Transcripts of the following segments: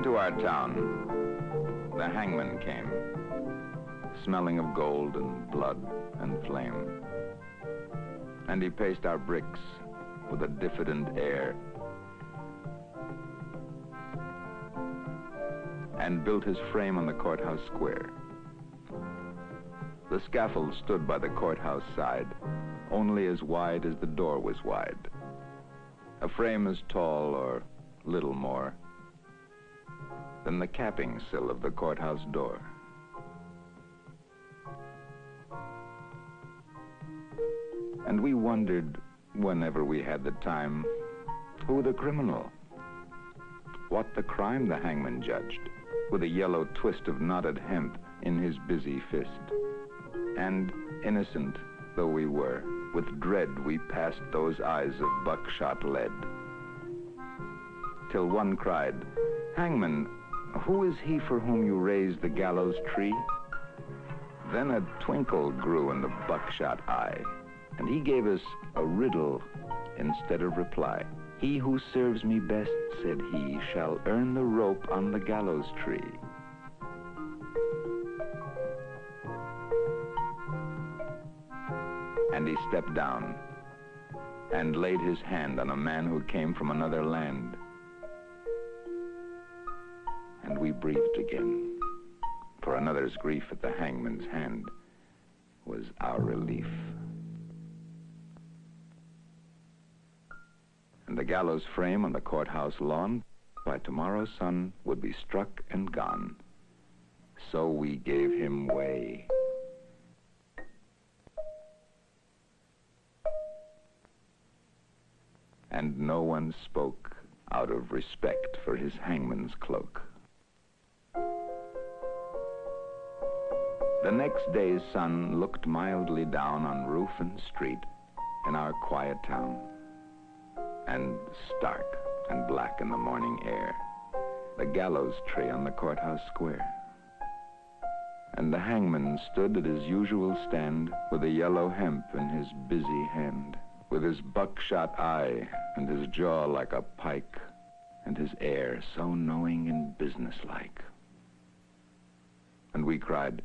Into our town, the hangman came, smelling of gold and blood and flame. And he paced our bricks with a diffident air, and built his frame on the courthouse square. The scaffold stood by the courthouse side, only as wide as the door was wide. A frame as tall, or little more, than the capping sill of the courthouse door. And we wondered, whenever we had the time, who the criminal, what the crime the hangman judged, with a yellow twist of knotted hemp in his busy fist. And innocent though we were, with dread we passed those eyes of buckshot lead. Till one cried, "Hangman, who is he for whom you raised the gallows tree?" Then a twinkle grew in the buckshot eye, and he gave us a riddle instead of reply. "He who serves me best," said he, "shall earn the rope on the gallows tree." And he stepped down and laid his hand on a man who came from another land. And we breathed again, for another's grief at the hangman's hand was our relief. And the gallows frame on the courthouse lawn by tomorrow's sun would be struck and gone. So we gave him way. And no one spoke out of respect for his hangman's cloak. The next day's sun looked mildly down on roof and street in our quiet town. And stark and black in the morning air, the gallows tree on the courthouse square. And the hangman stood at his usual stand with a yellow hemp in his busy hand, with his buckshot eye and his jaw like a pike, and his air so knowing and businesslike. And we cried,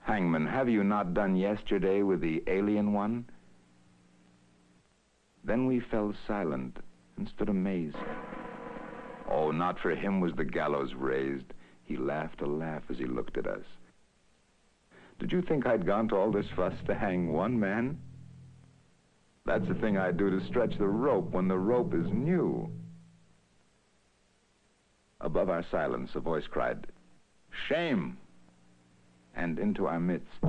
"Hangman, have you not done yesterday with the alien one?" Then we fell silent and stood amazed. Oh, not for him was the gallows raised. He laughed a laugh as he looked at us. "Did you think I'd gone to all this fuss to hang one man? That's the thing I do to stretch the rope when the rope is new." Above our silence, a voice cried, "Shame!" And into our midst,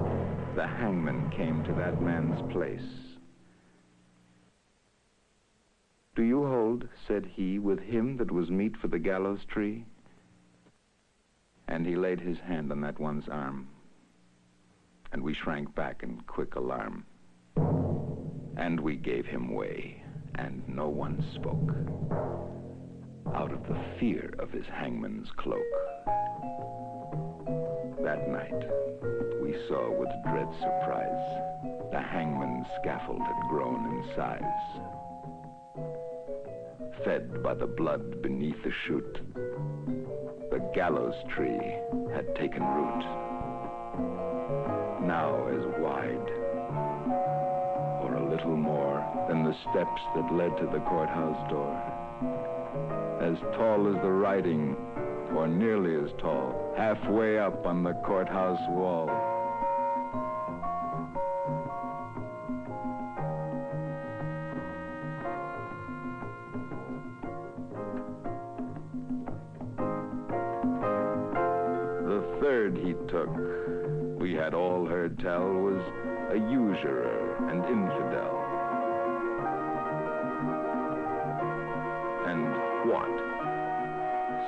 the hangman came to that man's place. "Do you hold," said he, "with him that was meet for the gallows tree?" And he laid his hand on that one's arm, and we shrank back in quick alarm. And we gave him way, and no one spoke, out of the fear of his hangman's cloak. That night, we saw with dread surprise, the hangman's scaffold had grown in size. Fed by the blood beneath the chute, the gallows tree had taken root, now as wide, or a little more, than the steps that led to the courthouse door, as tall as the writing, or nearly as tall, halfway up on the courthouse wall. The third he took, we had all heard tell, was a usurer and infidel. "And what,"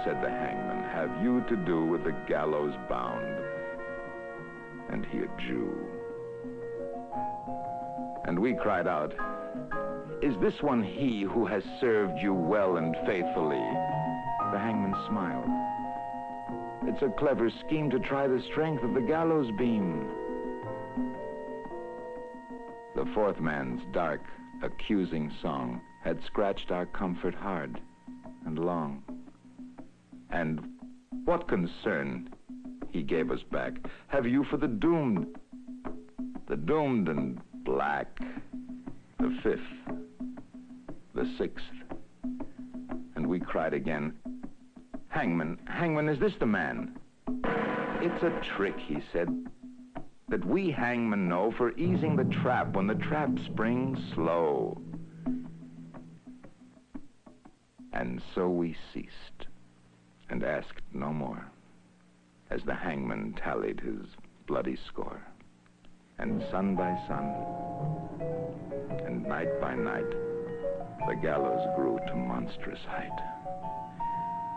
said the hangman, "have you to do with the gallows bound?" And he a Jew. And we cried out, "Is this one he who has served you well and faithfully?" The hangman smiled. "It's a clever scheme to try the strength of the gallows beam." The fourth man's dark, accusing song had scratched our comfort hard and long. And what concern, he gave us back, have you for the doomed and black, the fifth, the sixth? And we cried again, Hangman, hangman, is this the man? It's a trick, he said, that we hangmen know for easing the trap when the trap springs slow. And so we ceased and asked no more, as the hangman tallied his bloody score. And sun by sun, and night by night, the gallows grew to monstrous height.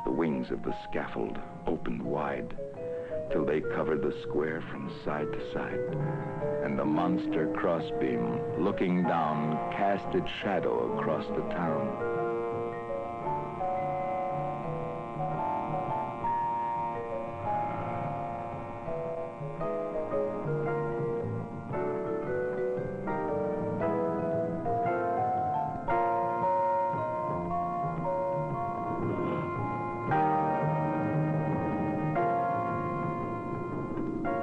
The wings of the scaffold opened wide, till they covered the square from side to side. And the monster crossbeam, looking down, cast its shadow across the town.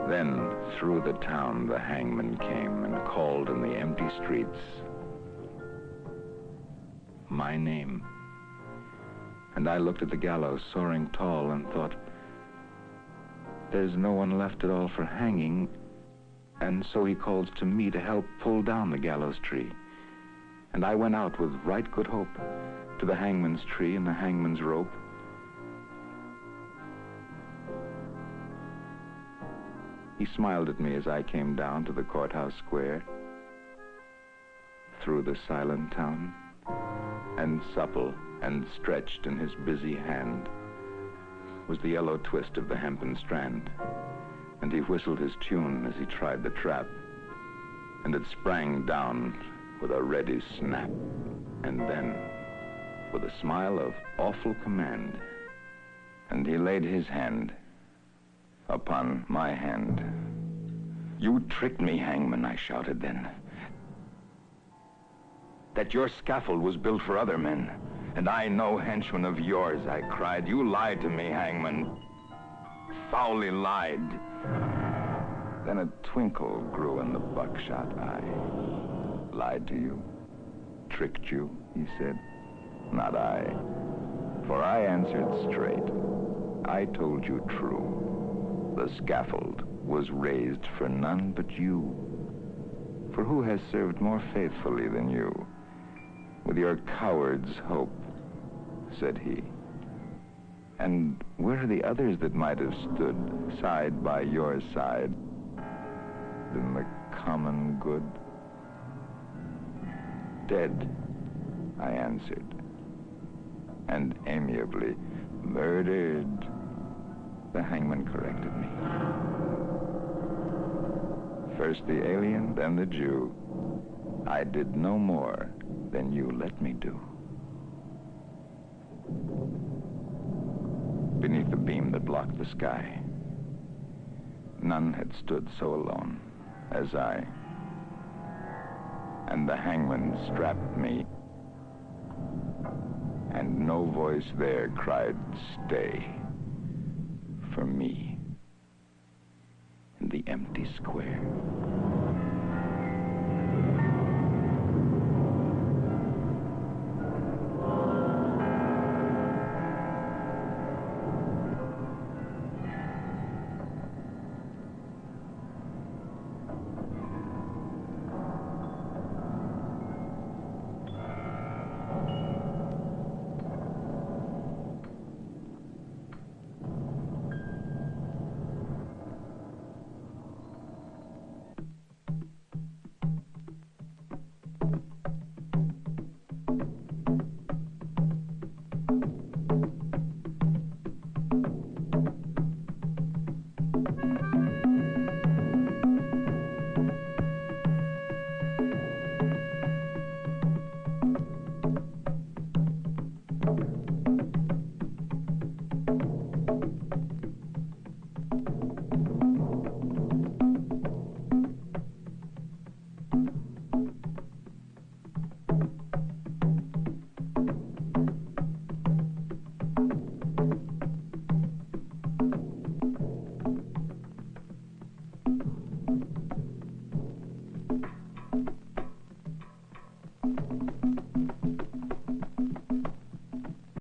Then, through the town, the hangman came and called in the empty streets my name. And I looked at the gallows soaring tall and thought, there's no one left at all for hanging, and so he calls to me to help pull down the gallows tree. And I went out with right good hope to the hangman's tree and the hangman's rope. He smiled at me as I came down to the courthouse square, through the silent town, and supple and stretched in his busy hand was the yellow twist of the hempen strand, and he whistled his tune as he tried the trap, and it sprang down with a ready snap, and then, with a smile of awful command, and he laid his hand upon my hand. You tricked me, hangman, I shouted then. That your scaffold was built for other men, and I no henchman of yours, I cried. You lied to me, hangman. Foully lied. Then a twinkle grew in the buckshot eye. Lied to you? Tricked you, he said. Not I. For I answered straight. I told you true. The scaffold was raised for none but you. For who has served more faithfully than you? With your coward's hope, said he. And where are the others that might have stood side by your side in the common good? Dead, I answered, and amiably, murdered, the hangman corrected me. First the alien, then the Jew. I did no more than you let me do. Beneath the beam that blocked the sky, none had stood so alone as I. And the hangman strapped me, and no voice there cried, stay, for me in the empty square.